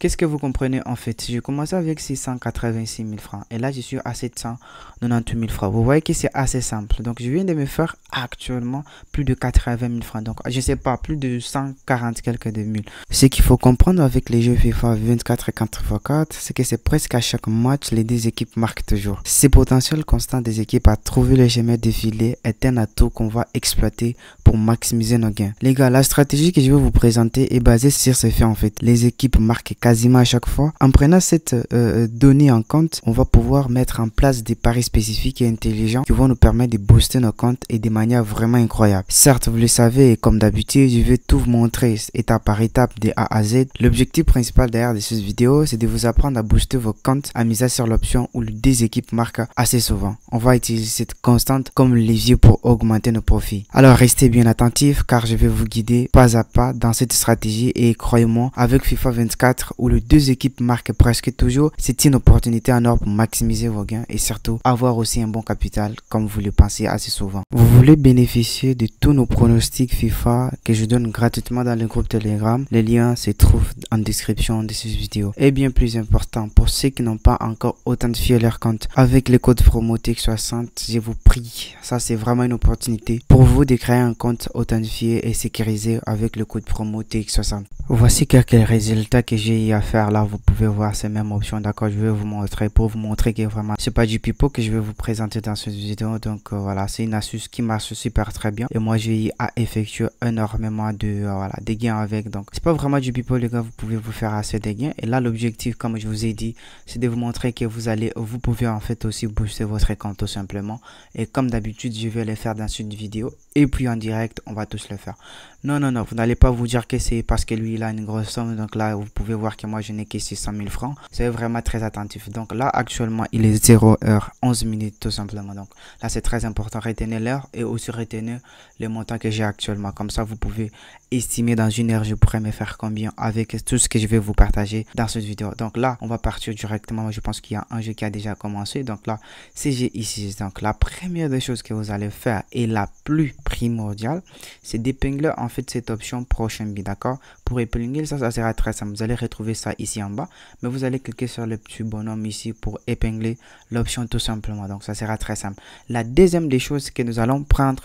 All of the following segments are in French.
Qu'est-ce que vous comprenez en fait? Je commençais avec 686 000 francs et là je suis à 798 000 francs. Vous voyez que c'est assez simple. Donc je viens de me faire actuellement plus de 80 000 francs. Donc je sais pas, plus de 140 quelques de mille. Ce qu'il faut comprendre avec les jeux FIFA 24 et 4x4, c'est que c'est presque à chaque match, les deux équipes marquent toujours. Ce potentiel constant des équipes à trouver le chemin défilé est un atout qu'on va exploiter pour maximiser nos gains. Les gars, la stratégie que je vais vous présenter est basée sur ce fait en fait. Les équipes marquent quasiment à chaque fois. En prenant cette donnée en compte, on va pouvoir mettre en place des paris spécifiques et intelligents qui vont nous permettre de booster nos comptes et de manière vraiment incroyable. Certes, vous le savez, et comme d'habitude, je vais tout vous montrer étape par étape de A à Z. L'objectif principal derrière cette vidéo, c'est de vous apprendre à booster vos comptes en misant sur l'option où les deux équipes marquent assez souvent. On va utiliser cette constante comme levier pour augmenter nos profits. Alors restez bien attentifs car je vais vous guider pas à pas dans cette stratégie et croyez-moi, avec FIFA 24 où les deux équipes marquent presque toujours, c'est une opportunité en or pour maximiser vos gains et surtout avoir aussi un bon capital comme vous le pensez assez souvent. Vous voulez bénéficier de tous nos pronostics FIFA que je donne gratuitement dans le groupe Telegram. Les liens se trouvent en description de cette vidéo. Et bien plus important, pour ceux qui n'ont pas encore authentifié leur compte avec le code promo TEC60, je vous prie, ça c'est vraiment une opportunité pour vous de créer un compte authentifié et sécurisé avec le code promo TEC60. Voici quelques résultats que j'ai eu à faire là. Vous pouvez voir ces mêmes options. D'accord, je vais vous montrer pour vous montrer que vraiment c'est pas du pipeau que je vais vous présenter dans cette vidéo. Donc voilà, c'est une astuce qui marche super très bien et moi j'ai eu à effectuer énormément de voilà des gains avec. Donc c'est pas vraiment du pipeau les gars, vous pouvez vous faire assez de gains et là l'objectif comme je vous ai dit c'est de vous montrer que vous pouvez en fait aussi booster votre compte tout simplement et comme d'habitude je vais le faire dans cette vidéo et puis en direct on va tous le faire. Non, vous n'allez pas vous dire que c'est parce que lui il a une grosse somme. Donc là vous pouvez voir que moi je n'ai que 600 000 francs. C'est vraiment très attentif. Donc là actuellement il est 0h 11 minutes tout simplement. Donc là c'est très important, retenez l'heure et aussi retenez le montant que j'ai actuellement. Comme ça vous pouvez estimer dans une heure je pourrais me faire combien avec tout ce que je vais vous partager dans cette vidéo. Donc là on va partir directement. Je pense qu'il y a un jeu qui a déjà commencé. Donc là c'est j'ai ici. Donc la première des choses que vous allez faire et la plus primordiale c'est d'épingler en fait cette option prochain bid. D'accord, pour épingler ça sera très simple. Vous allez retrouver ça ici en bas, mais vous allez cliquer sur le petit bonhomme ici pour épingler l'option tout simplement. Donc ça sera très simple. La deuxième des choses que nous allons prendre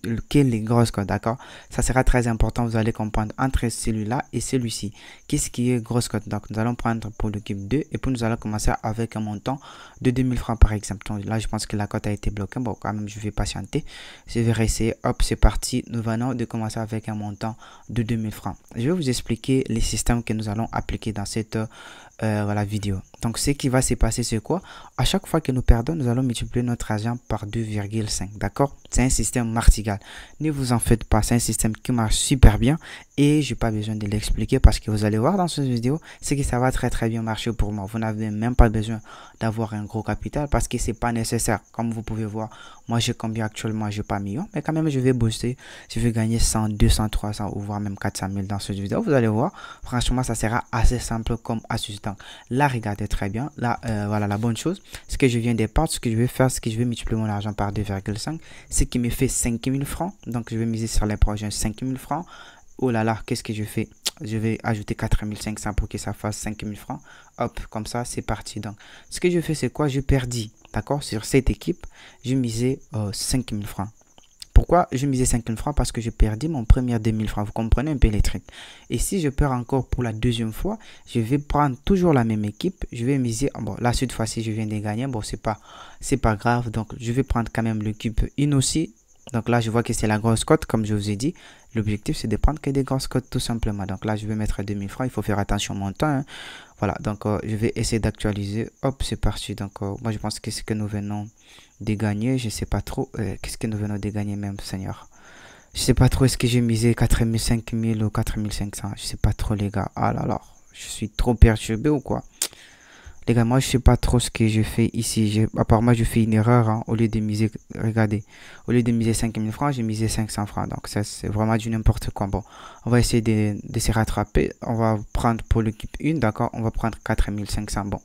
lequel les grosses codes. D'accord, ça sera très important. Vous allez comprendre entre celui-là et celui-ci qu'est-ce qui est grosse cote. Donc nous allons prendre pour l'équipe 2 et puis nous allons commencer avec un montant de 2000 francs par exemple. Donc là je pense que la cote a été bloquée. Bon quand même je vais patienter, je vais réessayer. Hop, c'est parti, nous venons de commencer avec un montant de 2000 francs. Je vais vous expliquer les systèmes que nous allons appliquer dans cette voilà, vidéo. Donc ce qui va se passer c'est quoi? À chaque fois que nous perdons, nous allons multiplier notre argent par 2,5. D'accord, c'est un système martigal, ne vous en faites pas, c'est un système qui marche super bien et j'ai pas besoin de l'expliquer parce que vous allez voir dans cette vidéo c'est que ça va très bien marcher pour moi. Vous n'avez même pas besoin d'avoir un gros capital parce que c'est pas nécessaire. Comme vous pouvez voir, moi j'ai combien actuellement? J'ai pas million, mais quand même je vais booster, je vais gagner 100, 200, 300 ou voire même 400 000 dans cette vidéo. Vous allez voir, franchement ça sera assez simple comme astuce. Donc là regardez très bien, là voilà la bonne chose, ce que je viens de perdre, ce que je vais faire, c'est que je vais multiplier mon argent par 2,5, ce qui me fait 5000 francs. Donc je vais miser sur les prochains 5000 francs. Oh là là, qu'est-ce que je fais? Je vais ajouter 4500 pour que ça fasse 5000 francs. Hop, comme ça, c'est parti. Donc, ce que je fais, c'est quoi? Je perdis, d'accord? Sur cette équipe, je misais 5000 francs. Pourquoi je misais 5000 francs? Parce que je perdis mon premier 2000 francs. Vous comprenez un peu les trucs. Et si je perds encore pour la deuxième fois, je vais prendre toujours la même équipe. Je vais miser, bon, là, cette fois-ci, je viens de gagner. Bon, c'est pas grave. Donc, je vais prendre quand même l'équipe 1 aussi. Donc là, je vois que c'est la grosse cote, comme je vous ai dit. L'objectif, c'est de prendre que des grosses cotes, tout simplement. Donc là, je vais mettre 2000 francs. Il faut faire attention au montant. Hein. Voilà, donc je vais essayer d'actualiser. Hop, c'est parti. Donc, moi, je pense que c'est ce que nous venons de gagner. Je ne sais pas trop. Qu'est-ce que nous venons de gagner même, Seigneur? Je ne sais pas trop. Est-ce que j'ai misé 4000, 5000 ou 4500? Je ne sais pas trop, les gars. Ah là là, je suis trop perturbé ou quoi? Les gars, moi je sais pas trop ce que je fais ici. Apparemment, je fais une erreur, hein. Au lieu de miser, regardez, au lieu de miser 5000 francs, j'ai misé 500 francs. Donc ça, c'est vraiment du n'importe quoi. Bon, on va essayer de se rattraper. On va prendre pour l'équipe 1, d'accord? On va prendre 4500. Bon,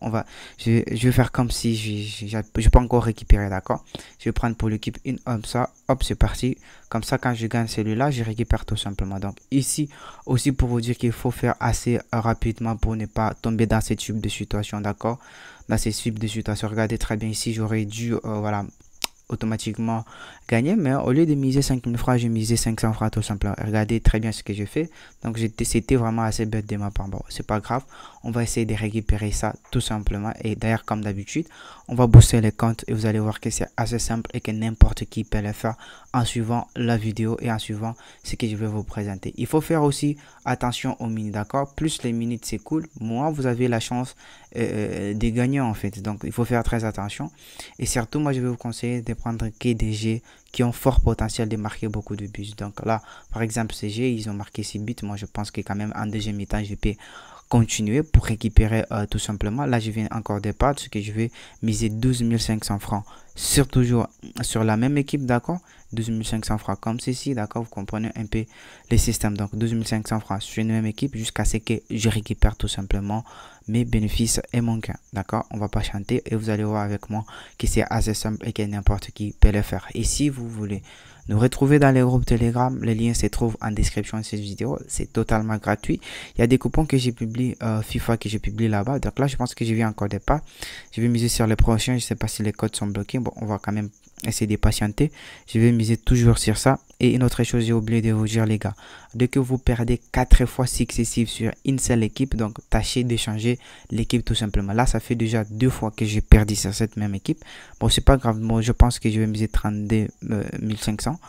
je vais faire comme si je pas encore récupéré, d'accord? Je vais prendre pour l'équipe 1, comme ça, hop, c'est parti. Comme ça, quand je gagne celui-là, je récupère tout simplement. Donc ici, aussi pour vous dire qu'il faut faire assez rapidement pour ne pas tomber dans ce type de situation, d'accord? Dans ces types de situations, regardez très bien ici, j'aurais dû, voilà, automatiquement gagner, mais au lieu de miser 5000 francs, j'ai misé 500 francs tout simplement. Regardez très bien ce que j'ai fait. Donc c'était vraiment assez bête de ma part. Bon, c'est pas grave, on va essayer de récupérer ça tout simplement. Et d'ailleurs, comme d'habitude, on va booster les comptes et vous allez voir que c'est assez simple et que n'importe qui peut le faire en suivant la vidéo et en suivant ce que je vais vous présenter. Il faut faire aussi attention aux minutes, d'accord? Plus les minutes c'est cool, moins vous avez la chance de gagner en fait. Donc il faut faire très attention. Et surtout, moi je vais vous conseiller de prendre que des jeux qui ont fort potentiel de marquer beaucoup de buts. Donc là, par exemple, ces jeux, ils ont marqué 6 buts. Moi je pense que quand même en deuxième mi-temps, je peux continuer pour récupérer tout simplement. Là, je viens encore de perdre, ce que je vais miser 12 500 francs sur toujours sur la même équipe, d'accord? 12 500 francs comme ceci, d'accord? Vous comprenez un peu le système. Donc 12 500 francs sur une même équipe jusqu'à ce que je récupère tout simplement mes bénéfices et mon gain, d'accord? On va pas chanter et vous allez voir avec moi que c'est assez simple et que n'importe qui peut le faire. Et si vous voulez nous retrouver dans les groupes Telegram, les liens se trouvent en description de cette vidéo. C'est totalement gratuit. Il y a des coupons que j'ai publié, FIFA que j'ai publié là-bas. Donc là, je pense que je vais encore des pas. Je vais miser sur les prochains. Je ne sais pas si les codes sont bloqués. Bon, on va quand même essayer de patienter. Je vais miser toujours sur ça. Et une autre chose, j'ai oublié de vous dire, les gars. Dès que vous perdez 4 fois successives sur une seule équipe, donc tâchez d'échanger l'équipe tout simplement. Là, ça fait déjà 2 fois que j'ai perdu sur cette même équipe. Bon, c'est pas grave. Bon, je pense que je vais miser 32 500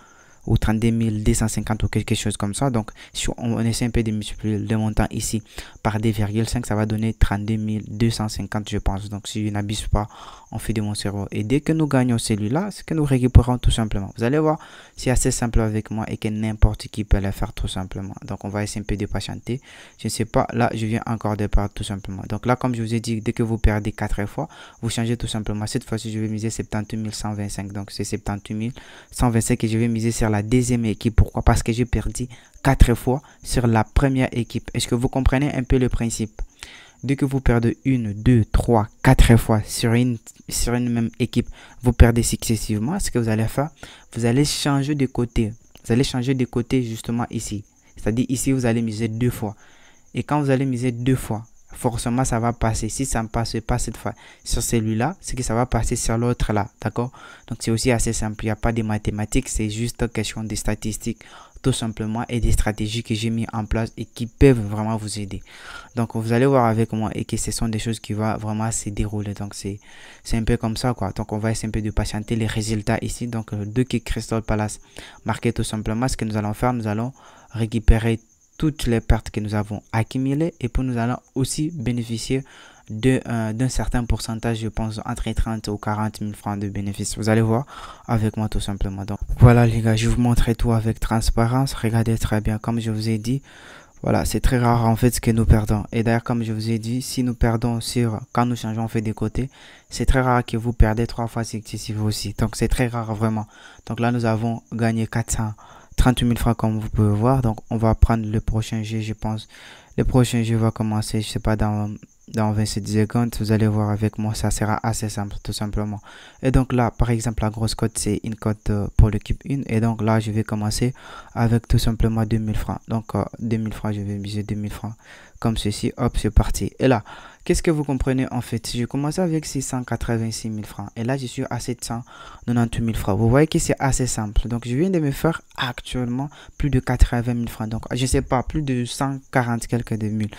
ou 32 250 ou quelque chose comme ça. Donc, si on essaie un peu de multiplier le montant ici par 2,5, ça va donner 32 250, je pense. Donc, si je n'abuse pas, on fait de mon cerveau. Et dès que nous gagnons celui-là, c'est que nous récupérons tout simplement. Vous allez voir, c'est assez simple avec moi et que n'importe qui peut le faire tout simplement. Donc, on va essayer un peu de patienter. Je ne sais pas, là, je viens encore de perdre tout simplement. Donc, là, comme je vous ai dit, dès que vous perdez 4 fois, vous changez tout simplement. Cette fois-ci, je vais miser 78 125. Donc, c'est 78 125 et je vais miser sur la deuxième équipe. Pourquoi? Parce que j'ai perdu 4 fois sur la première équipe. Est-ce que vous comprenez un peu le principe? Dès que vous perdez 1, 2, 3, 4 fois sur une même équipe, vous perdez successivement. Ce que vous allez faire, vous allez changer de côté. Vous allez changer de côté justement ici. C'est-à-dire ici, vous allez miser 2 fois. Et quand vous allez miser 2 fois, forcément ça va passer. Si ça ne passe pas cette fois sur celui-là, c'est que ça va passer sur l'autre là, d'accord? Donc c'est aussi assez simple, il n'y a pas de mathématiques, c'est juste question de statistiques tout simplement et des stratégies que j'ai mis en place et qui peuvent vraiment vous aider. Donc vous allez voir avec moi et que ce sont des choses qui vont vraiment se dérouler. Donc c'est un peu comme ça quoi. Donc on va essayer un peu de patienter les résultats ici. Donc dès que Crystal Palace marqué tout simplement, ce que nous allons faire, nous allons récupérer toutes les pertes que nous avons accumulées et puis nous allons aussi bénéficier d'un certain pourcentage, je pense entre 30 ou 40 000 francs de bénéfices. Vous allez voir avec moi tout simplement. Donc voilà les gars, je vous montre tout avec transparence. Regardez très bien, comme je vous ai dit, voilà, c'est très rare en fait ce que nous perdons. Et d'ailleurs, comme je vous ai dit, si nous perdons quand nous changeons en fait des côtés, c'est très rare que vous perdez 3 fois successivement aussi. Donc c'est très rare vraiment. Donc là nous avons gagné 438 000 francs comme vous pouvez voir. Donc on va prendre le prochain jeu, je pense. Le prochain jeu va commencer, je sais pas, dans 27 secondes. Vous allez voir avec moi, ça sera assez simple tout simplement. Et donc là, par exemple, la grosse cote, c'est une cote pour l'équipe 1. Et donc là, je vais commencer avec tout simplement 2000 francs. Donc 2000 francs, je vais miser 2000 francs comme ceci. Hop, c'est parti. Et là, qu'est-ce que vous comprenez en fait? Je commence avec 686 000 francs. Et là, je suis à 798 000 francs. Vous voyez que c'est assez simple. Donc, je viens de me faire actuellement plus de 80 000 francs. Donc, je sais pas, plus de 140 quelques de mille.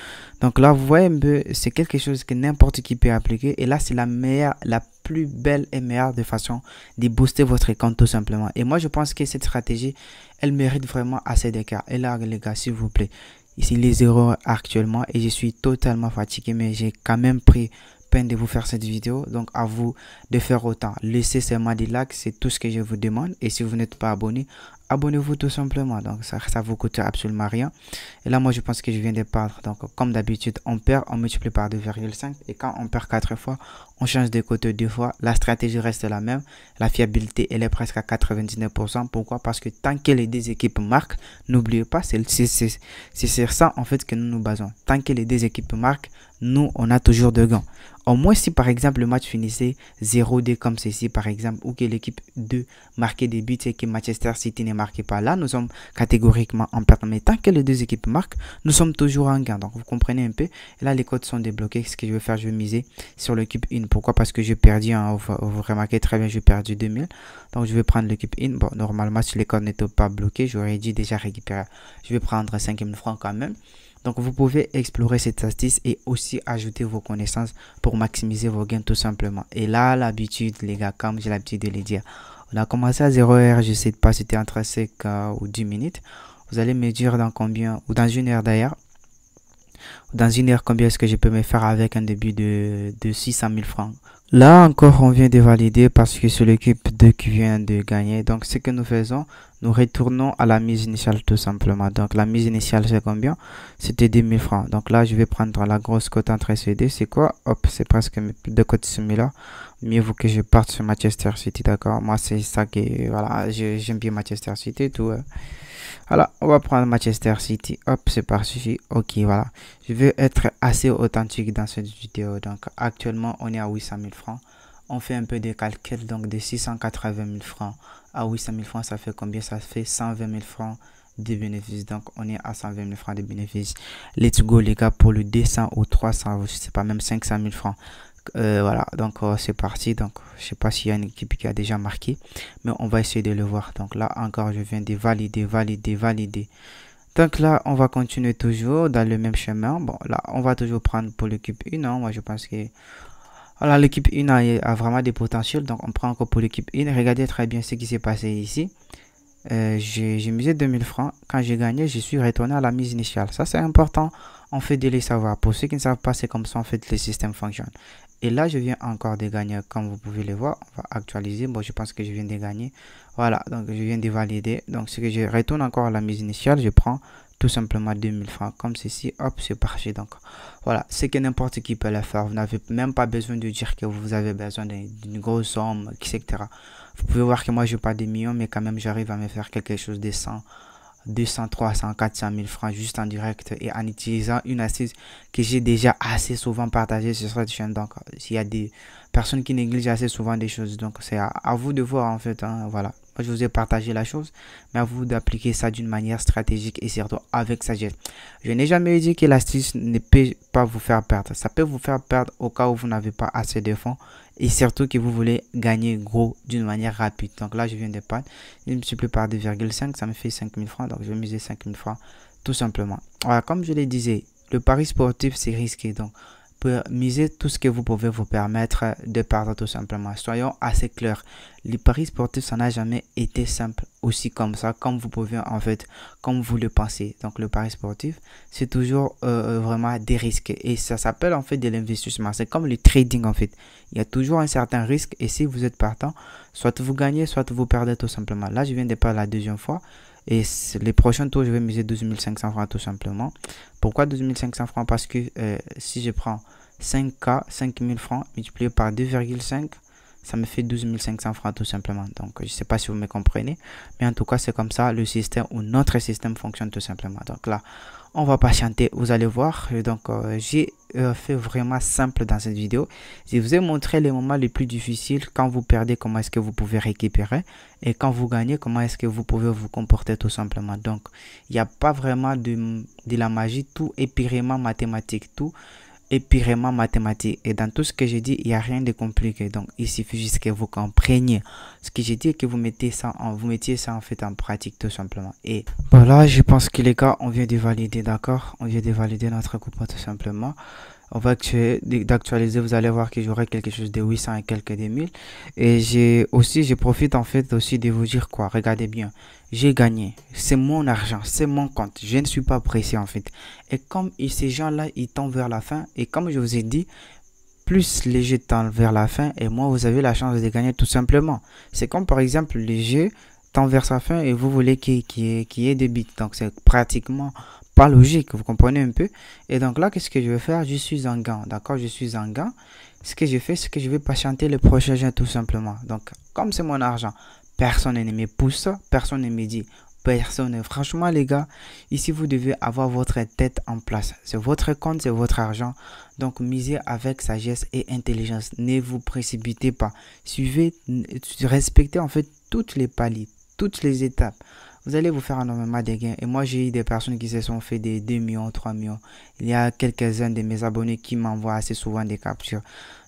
Donc là, vous voyez un peu, c'est quelque chose que n'importe qui peut appliquer. Et là, c'est la meilleure, la plus belle et meilleure de façon de booster votre compte tout simplement. Et moi, je pense que cette stratégie, elle mérite vraiment assez d'écart. Et là, les gars, s'il vous plaît, ici les 0 actuellement et je suis totalement fatigué, mais j'ai quand même pris peine de vous faire cette vidéo. Donc à vous de faire autant. Laissez seulement des likes, c'est tout ce que je vous demande. Et si vous n'êtes pas abonné, abonnez-vous tout simplement. Donc ça vous coûte absolument rien. Et là, moi, je pense que je viens de perdre. Donc, comme d'habitude, on perd, on multiplie par 2,5. Et quand on perd 4 fois, on change de côté 2 fois. La stratégie reste la même. La fiabilité, elle est presque à 99%. Pourquoi? Parce que tant que les deux équipes marquent, n'oubliez pas, c'est sur ça, en fait, que nous nous basons. Tant que les deux équipes marquent, nous, on a toujours de gains. Au moins, si par exemple le match finissait 0-2 comme ceci, par exemple, ou que l'équipe 2 marquait des buts et que Manchester City ne marquait pas, là, nous sommes catégoriquement en perte. Mais tant que les deux équipes marquent, nous sommes toujours en gain. Donc, vous comprenez un peu. Et là, les codes sont débloqués. Ce que je vais faire, je vais miser sur l'équipe 1. Pourquoi? Parce que j'ai perdu, hein, vous remarquez très bien, j'ai perdu 2000. Donc, je vais prendre l'équipe 1. Bon, normalement, si les codes n'étaient pas bloqués, j'aurais dû déjà récupérer. Je vais prendre 5000 francs quand même. Donc, vous pouvez explorer cette astuce et aussi ajouter vos connaissances pour maximiser vos gains tout simplement. Et là, l'habitude, les gars, comme j'ai l'habitude de le dire, on a commencé à 0h, je ne sais pas si c'était entre 5 ou 10 minutes. Vous allez me dire dans combien, ou dans une heure d'ailleurs, dans une heure, combien est-ce que je peux me faire avec un début de 600 000 francs. Là encore, on vient de valider parce que c'est l'équipe 2 qui vient de gagner. Donc, ce que nous faisons, nous retournons à la mise initiale tout simplement. Donc, la mise initiale, c'est combien? C'était 10 000 francs. Donc là, je vais prendre la grosse cote entre ces deux. C'est quoi? Hop, c'est presque deux cotes similaires. Mieux vaut que je parte sur Manchester City, d'accord? Moi, c'est ça qui... Voilà, j'aime bien Manchester City, tout. Voilà, on va prendre Manchester City. Hop, c'est parti. Ok, voilà. Je veux être assez authentique dans cette vidéo. Donc, actuellement, on est à 800 000 francs. On fait un peu de calcul. Donc, de 680 000 francs à 800 000 francs, ça fait combien? Ça fait 120 000 francs de bénéfices. Donc, on est à 120 000 francs de bénéfices. Let's go, les gars, pour le 200 ou 300, je sais pas, même 500 000 francs. Voilà, donc c'est parti. Donc, je sais pas s'il y a une équipe qui a déjà marqué, mais on va essayer de le voir. Donc là encore, je viens de valider. Donc là, on va continuer toujours dans le même chemin. Bon, là, on va toujours prendre pour l'équipe 1. Hein. Moi, je pense que voilà, l'équipe 1 a vraiment des potentiels. Donc, on prend encore pour l'équipe 1. Regardez très bien ce qui s'est passé ici. J'ai misé 2000 francs. Quand j'ai gagné, je suis retourné à la mise initiale. Ça, c'est important en fait de les savoir. Pour ceux qui ne savent pas, c'est comme ça en fait le système fonctionne. Et là, je viens encore de gagner, comme vous pouvez le voir. On va actualiser. Bon, je pense que je viens de gagner. Voilà, donc je viens de valider. Donc, ce que je retourne encore à la mise initiale, je prends tout simplement 2000 francs comme ceci. Hop, c'est parti. Donc, voilà, c'est que n'importe qui peut le faire. Vous n'avez même pas besoin de dire que vous avez besoin d'une grosse somme, etc. Vous pouvez voir que moi, je n'ai pas des millions, mais quand même, j'arrive à me faire quelque chose de 100. 200, 300, 400 000 francs juste en direct et en utilisant une astuce que j'ai déjà assez souvent partagée sur cette chaîne. Donc, s'il y a des personnes qui négligent assez souvent des choses, donc c'est à vous de voir en fait. Hein, voilà. Moi, je vous ai partagé la chose, mais à vous d'appliquer ça d'une manière stratégique et surtout avec sagesse. Je n'ai jamais dit que l'astuce ne peut pas vous faire perdre. Ça peut vous faire perdre au cas où vous n'avez pas assez de fonds et surtout que vous voulez gagner gros d'une manière rapide. Donc là, je viens de perdre. Je multiplie par 2,5, ça me fait 5000 francs. Donc, je vais miser 5000 francs tout simplement. Voilà, comme je le disais, le pari sportif, c'est risqué. Donc, pour miser tout ce que vous pouvez vous permettre de perdre tout simplement. Soyons assez clairs. Les paris sportifs, ça n'a jamais été simple aussi comme ça, comme vous pouvez en fait, comme vous le pensez. Donc le pari sportif, c'est toujours vraiment des risques et ça s'appelle en fait de l'investissement. C'est comme le trading en fait. Il y a toujours un certain risque et si vous êtes partant, soit vous gagnez, soit vous perdez tout simplement. Là, je viens de perdre la deuxième fois. Et les prochains tours, je vais miser 12 500 francs tout simplement. Pourquoi 12 500 francs? Parce que si je prends 5K, 5000 francs multiplié par 2,5, ça me fait 12 500 francs tout simplement. Donc, je ne sais pas si vous me comprenez. Mais en tout cas, c'est comme ça le système ou notre système fonctionne tout simplement. Donc là, on va patienter, vous allez voir. Donc, j'ai fait vraiment simple dans cette vidéo. Je vous ai montré les moments les plus difficiles. Quand vous perdez, comment est-ce que vous pouvez récupérer. Et quand vous gagnez, comment est-ce que vous pouvez vous comporter tout simplement. Donc, il n'y a pas vraiment de la magie. Tout est purement mathématique. Tout est purement mathématique. Et dans tout ce que j'ai dit, il n'y a rien de compliqué. Donc, il suffit juste que vous compreniez ce que j'ai dit et que vous mettiez ça en fait en pratique tout simplement. Et voilà, je pense que les gars, on vient de valider, d'accord? On vient de valider notre coupon tout simplement. On va d'actualiser, vous allez voir que j'aurai quelque chose de 800 et quelques des 1000. Et je profite en fait aussi de vous dire quoi. Regardez bien, j'ai gagné. C'est mon argent, c'est mon compte. Je ne suis pas pressé en fait. Et comme ces gens-là, ils tendent vers la fin. Et comme je vous ai dit, plus les jeux tendent vers la fin et moi, vous avez la chance de gagner tout simplement. C'est comme par exemple les jeux. tend vers sa fin et vous voulez qu'il y ait des bits. Donc c'est pratiquement pas logique, vous comprenez un peu. Et donc là, qu'est-ce que je vais faire? Je suis en gain, d'accord? Je suis en gain. Ce que je fais, c'est que je vais patienter le prochain jour tout simplement. Donc comme c'est mon argent, personne ne me pousse, personne ne me dit personne. Franchement, les gars, ici, vous devez avoir votre tête en place. C'est votre compte, c'est votre argent. Donc, misez avec sagesse et intelligence. Ne vous précipitez pas. Suivez, respectez en fait toutes les paliers, toutes les étapes. Vous allez vous faire énormément de gains. Et moi, j'ai eu des personnes qui se sont fait des 2 millions, 3 millions. Il y a quelques-uns de mes abonnés qui m'envoient assez souvent des captures.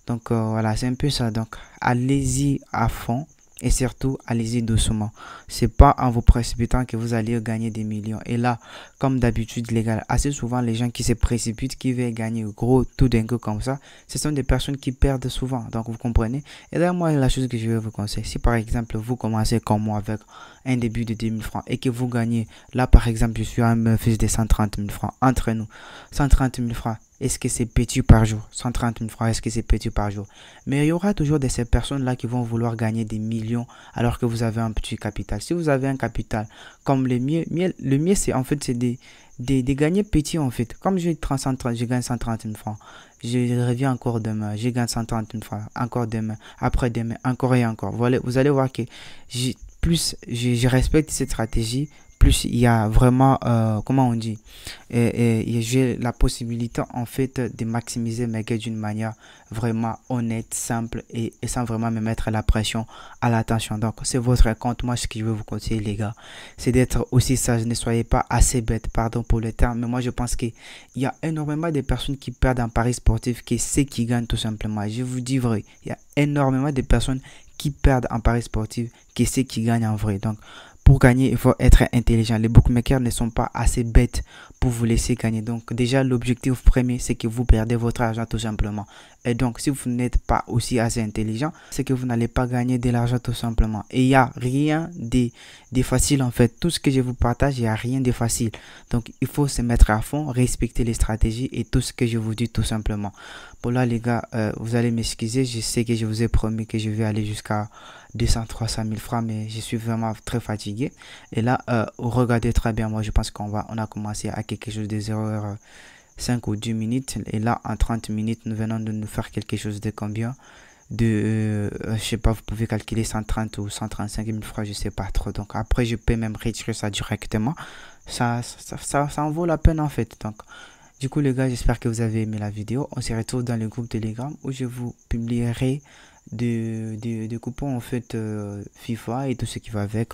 Donc, voilà, c'est un peu ça. Donc, allez-y à fond. Et surtout, allez-y doucement. C'est pas en vous précipitant que vous allez gagner des millions. Et là, comme d'habitude, les gars, assez souvent, les gens qui se précipitent, qui veulent gagner gros tout d'un coup comme ça, ce sont des personnes qui perdent souvent. Donc, vous comprenez. Et là, moi, la chose que je vais vous conseiller, si par exemple, vous commencez comme moi avec un début de 2000 francs et que vous gagnez, là, par exemple, je suis un fils de 130 000 francs. Entre nous, 130 000 francs. Est-ce que c'est petit par jour? 130 000 francs, est-ce que c'est petit par jour? Mais il y aura toujours de ces personnes-là qui vont vouloir gagner des millions alors que vous avez un petit capital. Si vous avez un capital, comme le mieux c'est en fait c'est de gagner petit en fait. Comme je gagne 130 000 francs. Je reviens encore demain, je gagne 130 000 francs, encore demain, après-demain, encore et encore. Voilà, vous allez voir que plus je respecte cette stratégie, plus il y a vraiment, comment on dit, j'ai la possibilité en fait de maximiser mes gains d'une manière vraiment honnête, simple et sans vraiment me mettre la pression à l'attention. Donc c'est votre compte. Moi, ce que je veux vous conseiller, les gars, c'est d'être aussi sage. Ne soyez pas assez bête, pardon pour le terme, mais moi je pense qu'il y a énormément de personnes qui perdent en paris sportif que ceux qui gagnent tout simplement. Je vous dis vrai, il y a énormément de personnes qui perdent en paris sportif que ceux qui gagnent en vrai. Donc pour gagner, il faut être intelligent. Les bookmakers ne sont pas assez bêtes pour vous laisser gagner. Donc déjà, l'objectif premier, c'est que vous perdez votre argent tout simplement. Et donc, si vous n'êtes pas aussi assez intelligent, c'est que vous n'allez pas gagner de l'argent tout simplement. Et il n'y a rien de facile en fait. Tout ce que je vous partage, il n'y a rien de facile. Donc, il faut se mettre à fond, respecter les stratégies et tout ce que je vous dis tout simplement. Pour là, les gars, vous allez m'excuser. Je sais que je vous ai promis que je vais aller jusqu'à 200, 300 000 francs, mais je suis vraiment très fatigué. Et là, regardez très bien. Moi, je pense on a commencé à quelque chose de 0h5 ou 10 minutes. Et là, en 30 minutes, nous venons de nous faire quelque chose de combien? Je sais pas, vous pouvez calculer 130 ou 135 000 francs, je sais pas trop. Donc après, je peux même retirer ça directement. Ça en vaut la peine en fait. Donc, du coup, les gars, j'espère que vous avez aimé la vidéo. On se retrouve dans le groupe Telegram où je vous publierai des coupons en fait FIFA et tout ce qui va avec